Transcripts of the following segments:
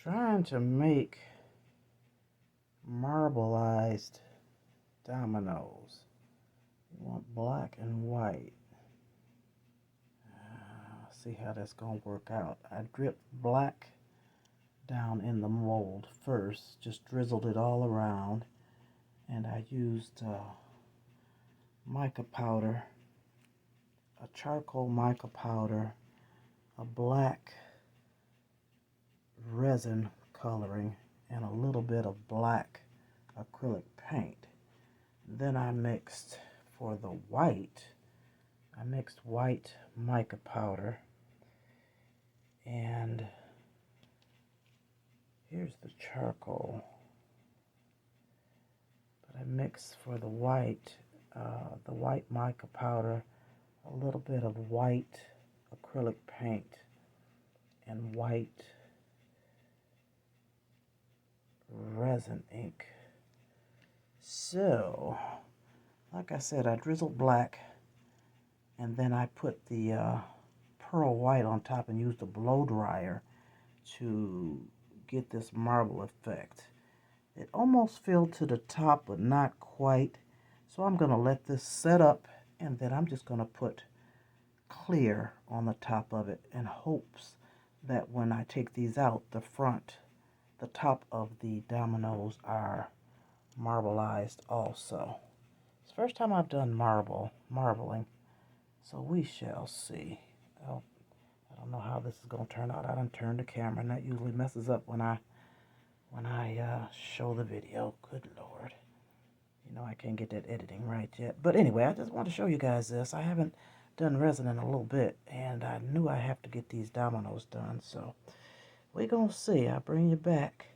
Trying to make marbleized dominoes. You want black and white. See how that's going to work out. I dripped black down in the mold first, just drizzled it all around, and I used mica powder, a charcoal mica powder, a black resin coloring, and a little bit of black acrylic paint. Then I mixed, for the white, I mixed white mica powder, and here's the charcoal. But I mixed for the white mica powder, a little bit of white acrylic paint, and white resin ink. So, like I said, I drizzled black, and then I put the pearl white on top and used a blow dryer to get this marble effect. It almost filled to the top, but not quite. So I'm going to let this set up, and then I'm just going to put clear on the top of it in hopes that when I take these out, the top of the dominoes are marbleized also. It's the first time I've done marbling, so we shall see. I don't know how this is going to turn out. I done turned the camera, and that usually messes up when I show the video. Good Lord. You know I can't get that editing right yet. But anyway, I just want to show you guys this. I haven't done resin in a little bit, and I knew I have to get these dominoes done, so we're going to see. I'll bring you back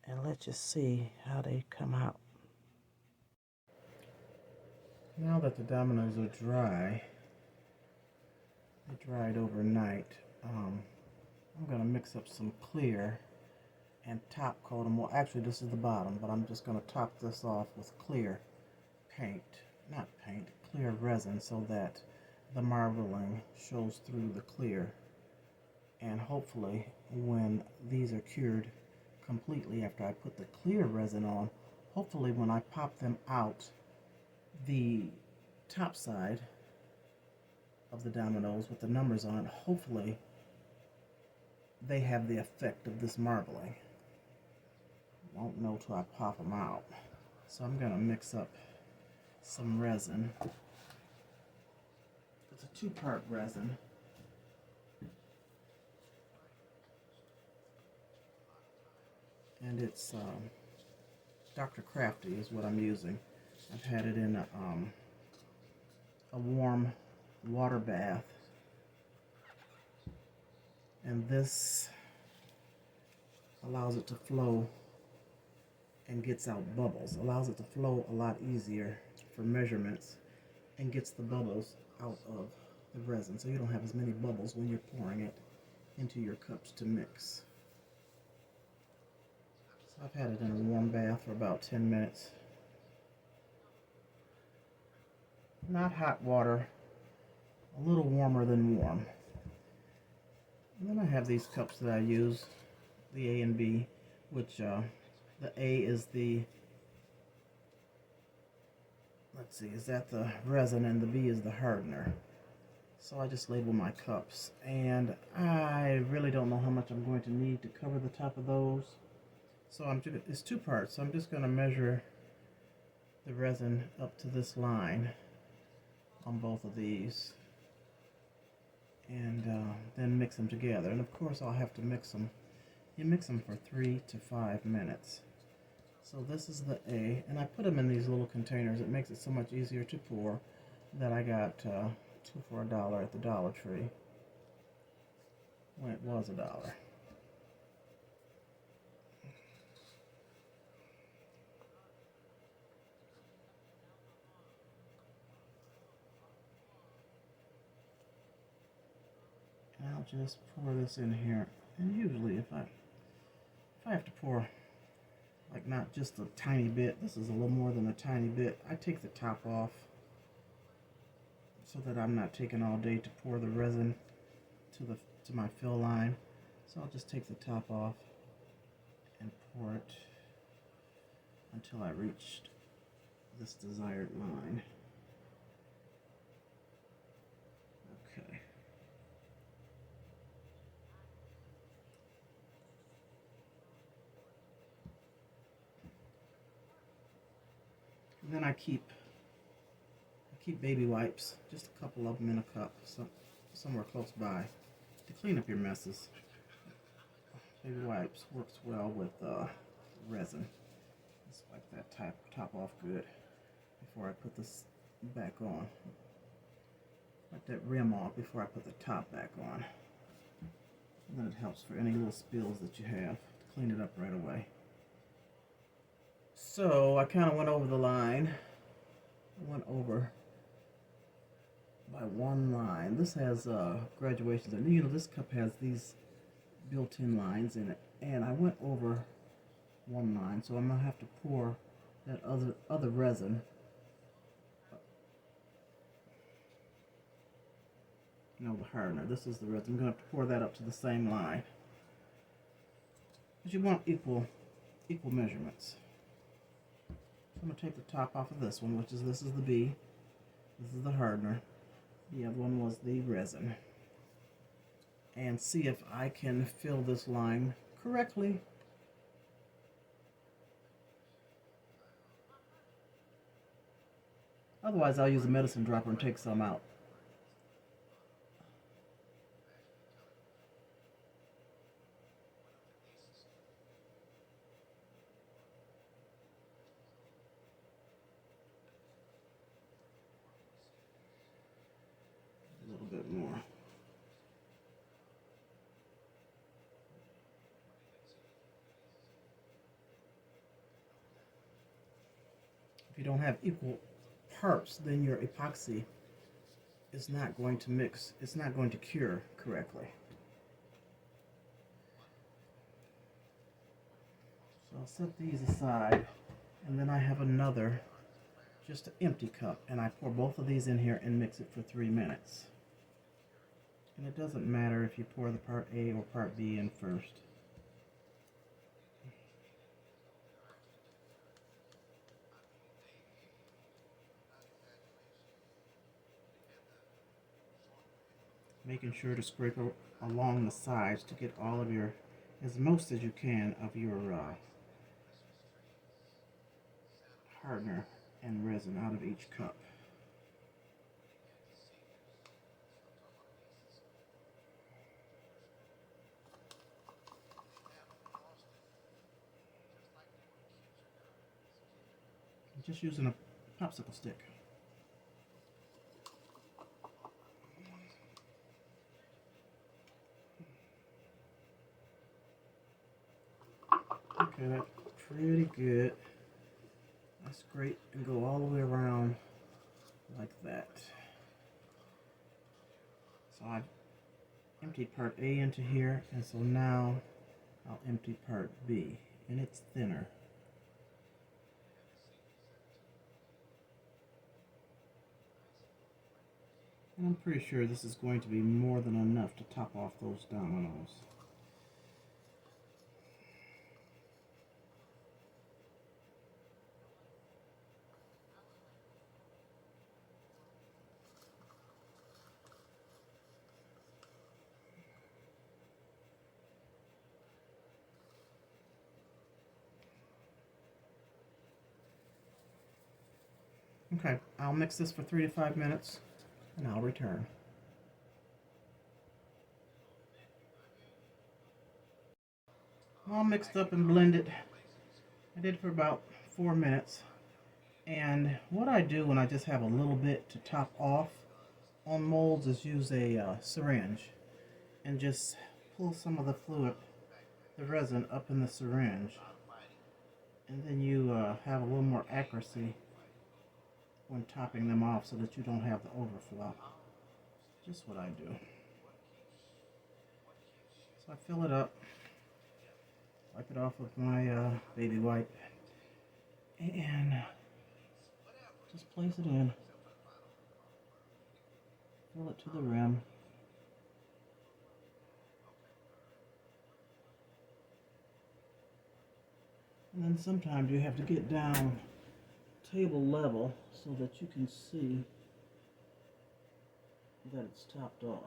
and let you see how they come out. Now that the dominoes are dry, they dried overnight, I'm going to mix up some clear and top coat them. Well, actually this is the bottom, but I'm just going to top this off with clear clear resin, so that the marbling shows through the clear. And hopefully when these are cured completely after I put the clear resin on, hopefully when I pop them out, the top side of the dominoes with the numbers on it, hopefully they have the effect of this marbling. Won't know till I pop them out. So I'm going to mix up some resin. It's a 2-part resin. And it's Dr. Crafty is what I'm using. I've had it in a warm water bath. And this allows it to flow and gets out bubbles. Allows it to flow a lot easier for measurements and gets the bubbles out of the resin, so you don't have as many bubbles when you're pouring it into your cups to mix. So I've had it in a warm bath for about 10 minutes. Not hot water, a little warmer than warm. And then I have these cups that I use, the A and B, which the A is the, let's see, is that the resin, and the B is the hardener. So I just label my cups, and I really don't know how much I'm going to need to cover the top of those. So it's 2 parts, so I'm just going to measure the resin up to this line on both of these, and then mix them together. And of course I'll have to mix them. You mix them for 3 to 5 minutes. So this is the A, and I put them in these little containers. It makes it so much easier to pour that I got 2 for $1 at the Dollar Tree when it was $1. And I'll just pour this in here. And usually if I have to pour, like, not just a tiny bit, this is a little more than a tiny bit, I take the top off so that I'm not taking all day to pour the resin to my fill line. So I'll just take the top off. and pour it until I reached this desired line. Okay. And then I keep baby wipes, just a couple of them in a cup, somewhere close by, to clean up your messes. Baby wipes works well with resin. Just wipe that top off good before I put this back on. Wipe that rim off before I put the top back on. And then it helps for any little spills that you have to clean it up right away. So I kind of went over the line. I went over by one line. This has graduations, and you know this cup has these built-in lines in it, and I went over one line, so I'm gonna have to pour that other resin. You know, the hardener. This is the resin. I'm gonna have to pour that up to the same line. But you want equal measurements. So I'm gonna take the top off of this one, this is the B. This is the hardener. The other one was the resin. And see if I can fill this line correctly. Otherwise, I'll use a medicine dropper and take some out. A little bit more. If you don't have equal parts, then your epoxy is not going to mix. It's not going to cure correctly. So I'll set these aside, and then I have another, just an empty cup, and I pour both of these in here and mix it for 3 minutes. And it doesn't matter if you pour the part A or part B in first. Making sure to scrape along the sides to get all of your, as most as you can, of your hardener and resin out of each cup. I'm just using a popsicle stick. Okay, that's pretty good. I scrape and go all the way around like that. So I've emptied part A into here, and so now I'll empty part B, and it's thinner. And I'm pretty sure this is going to be more than enough to top off those dominoes. Okay, I'll mix this for 3 to 5 minutes, and I'll return. All mixed up and blended. I did it for about 4 minutes. And what I do when I just have a little bit to top off on molds is use a syringe and just pull some of the fluid, the resin, up in the syringe. And then you have a little more accuracy when topping them off so that you don't have the overflow. Just what I do. So I fill it up, wipe it off with my baby wipe, and just place it in. Fill it to the rim. And then sometimes you have to get down table level so that you can see that it's topped off.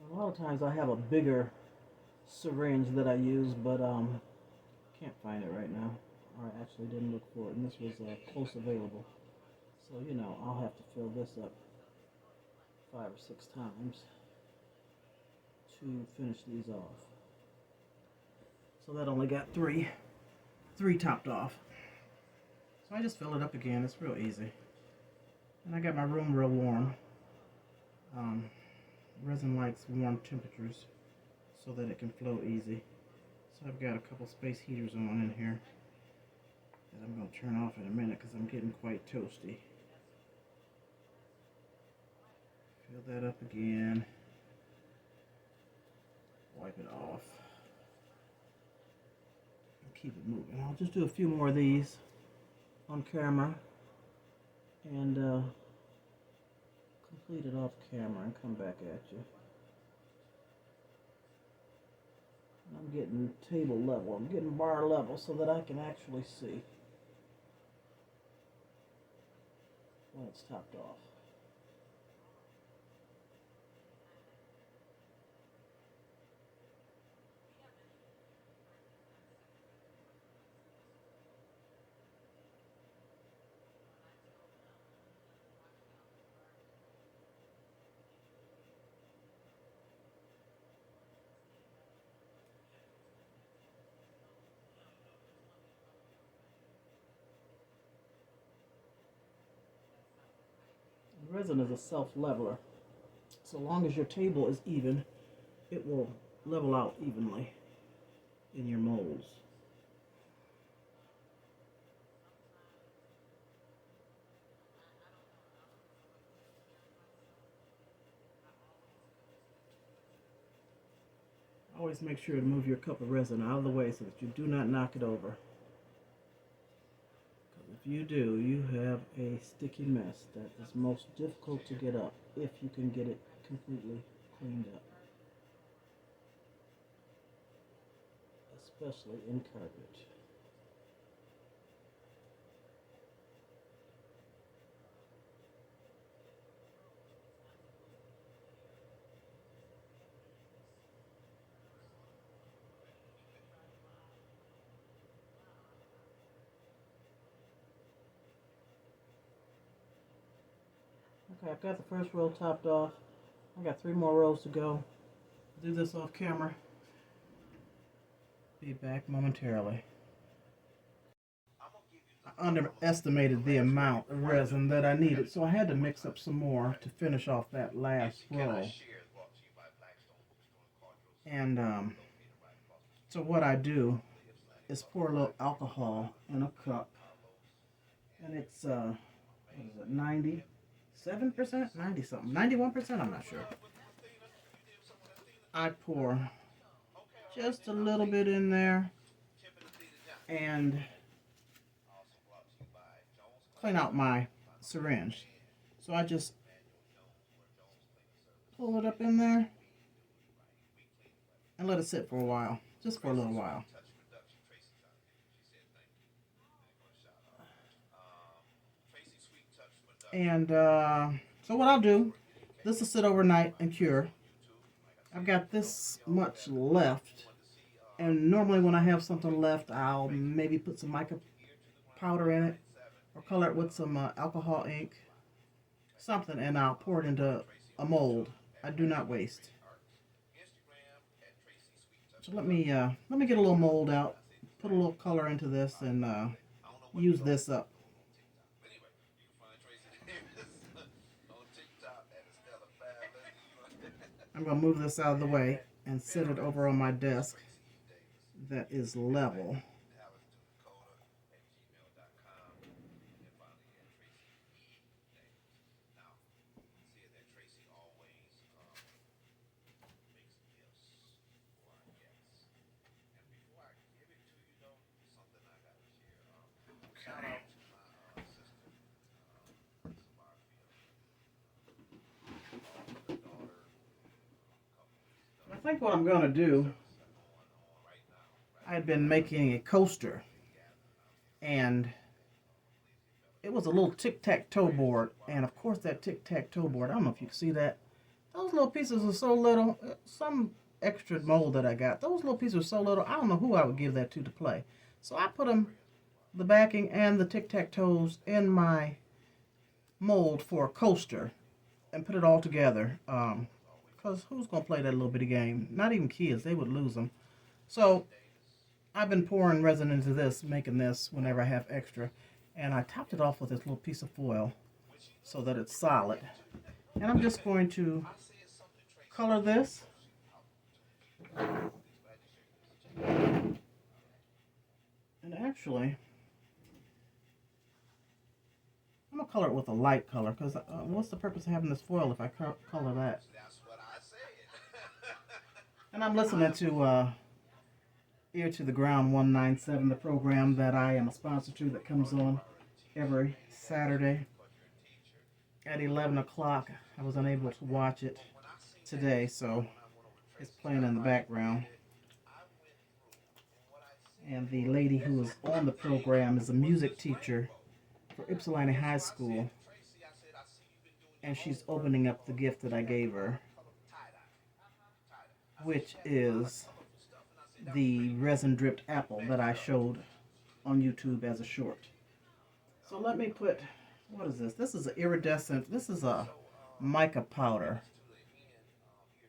A lot of times I have a bigger syringe that I use, but can't find it right now. Or I actually didn't look for it, and this was close available. So, you know, I'll have to fill this up 5 or 6 times to finish these off. So that only got three topped off. So I just fill it up again. It's real easy. And I got my room real warm. Resin likes warm temperatures so that it can flow easy. So I've got a couple space heaters on in here that I'm going to turn off in a minute because I'm getting quite toasty. Fill that up again. Wipe it off. And keep it moving. I'll just do a few more of these on camera and complete it off camera and come back at you. I'm getting table level, I'm getting bar level so that I can actually see when it's topped off. Resin is a self-leveler. So long as your table is even, it will level out evenly in your molds. Always make sure to move your cup of resin out of the way so that you do not knock it over. Because if you do, you have a sticky mess that is most difficult to get up if you can get it completely cleaned up. Especially in carpet. Okay, I've got the first row topped off. I got 3 more rows to go. Do this off camera. Be back momentarily. I underestimated the amount of resin that I needed, so I had to mix up some more to finish off that last row. And so what I do is pour a little alcohol in a cup, and it's what is it, 97%, 90 something, 91%, I'm not sure. I pour just a little bit in there and clean out my syringe. So I just pull it up in there and let it sit for a while, just for a little while. And so what I'll do, this will sit overnight and cure. I've got this much left, and normally when I have something left, I'll maybe put some mica powder in it or color it with some alcohol ink, something, and I'll pour it into a mold. I do not waste. So let me get a little mold out, put a little color into this, and use this up. I'm going to move this out of the way and set it over on my desk that is level. Okay. I think what I'm going to do, I've been making a coaster, and it was a little tic-tac-toe board, and of course that tic-tac-toe board, I don't know if you can see that, those little pieces are so little. Some extra mold that I got, those little pieces are so little, I don't know who I would give that to play. So I put them, the backing and the tic-tac-toes, in my mold for a coaster and put it all together. Because who's going to play that little bitty game? Not even kids, they would lose them. So I've been pouring resin into this, making this whenever I have extra. And I topped it off with this little piece of foil so that it's solid. And I'm just going to color this. And actually, I'm going to color it with a light color, because what's the purpose of having this foil if I color that? And I'm listening to Ear to the Ground 197, the program that I am a sponsor to that comes on every Saturday at 11 o'clock. I was unable to watch it today, so it's playing in the background. And the lady who is on the program is a music teacher for Ypsilanti High School, and she's opening up the gift that I gave her, which is the resin dripped apple that I showed on YouTube as a short. So let me put, what is this? This is an iridescent, this is a mica powder,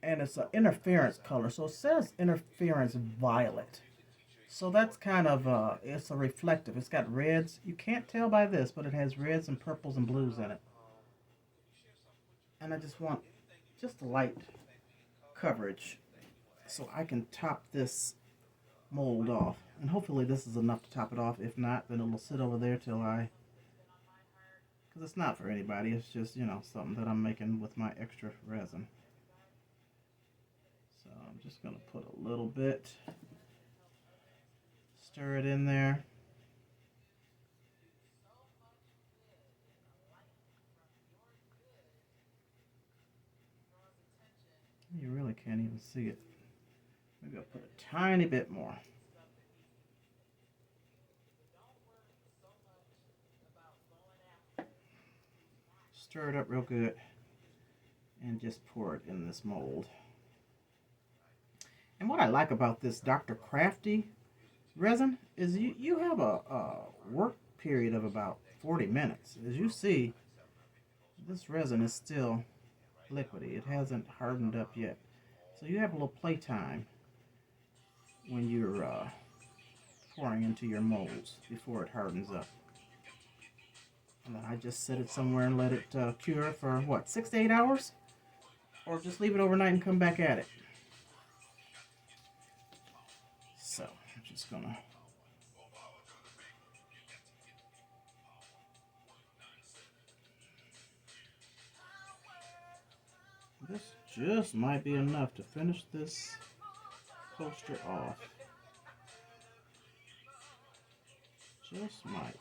and it's an interference color. So it says interference violet. So that's kind of, it's a reflective. It's got reds. You can't tell by this, but it has reds and purples and blues in it. And I just want just a light coverage so I can top this mold off. And hopefully this is enough to top it off. If not, then it'll sit over there till because it's not for anybody. It's just, something that I'm making with my extra resin. So I'm just going to put a little bit, stir it in there. You really can't even see it. Maybe I'll put a tiny bit more. Stir it up real good and just pour it in this mold. And what I like about this Dr. Crafty resin is you have a work period of about 40 minutes. As you see, this resin is still liquidy. It hasn't hardened up yet. So you have a little play time when you're pouring into your molds before it hardens up. And then I just set it somewhere and let it cure for, 6 to 8 hours? Or just leave it overnight and come back at it. So, I'm just going to... This just might be enough to finish this coaster off. Just might.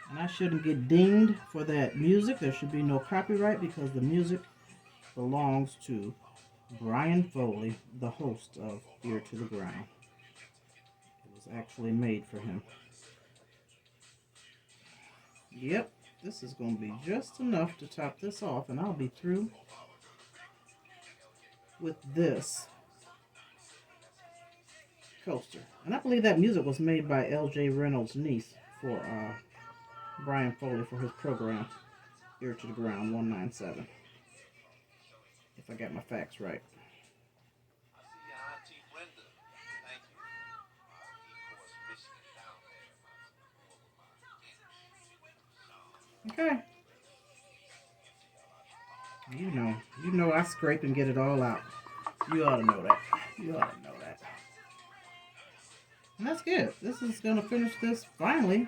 And I shouldn't get dinged for that music. There should be no copyright because the music belongs to Brian Foley, the host of Ear to the Ground. It was actually made for him. Yep, this is going to be just enough to top this off, and I'll be through with this coaster. And I believe that music was made by L.J. Reynolds' niece for Brian Foley for his program, Ear to the Ground 197. If I got my facts right. Okay. You know I scrape and get it all out. You ought to know that. You ought to know that. And that's good. This is going to finish this, finally,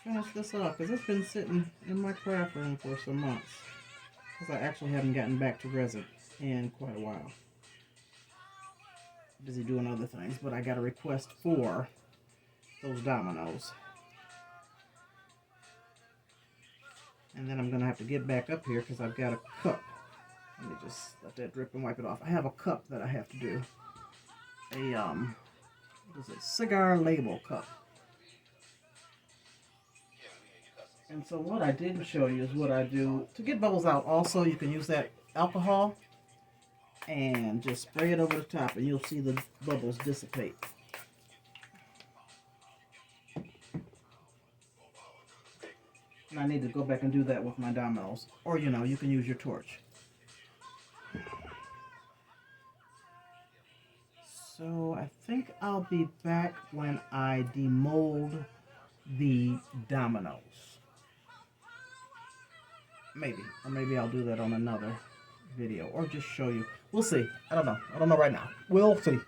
finish this off. Because it's been sitting in my craft room for some months. Because I actually haven't gotten back to resin in quite a while. Busy doing other things. But I got a request for those dominoes. And then I'm going to have to get back up here because I've got a cup. Let me just let that drip and wipe it off. I have a cup that I have to do. A, what is it? Cigar label cup. And so what I didn't show you is what I do to get bubbles out. Also, you can use that alcohol and just spray it over the top and you'll see the bubbles dissipate. And I need to go back and do that with my dominoes. Or, you know, you can use your torch. So I think I'll be back when I demold the dominoes. Maybe. Or maybe I'll do that on another video. Or just show you. We'll see. I don't know. I don't know right now. We'll see.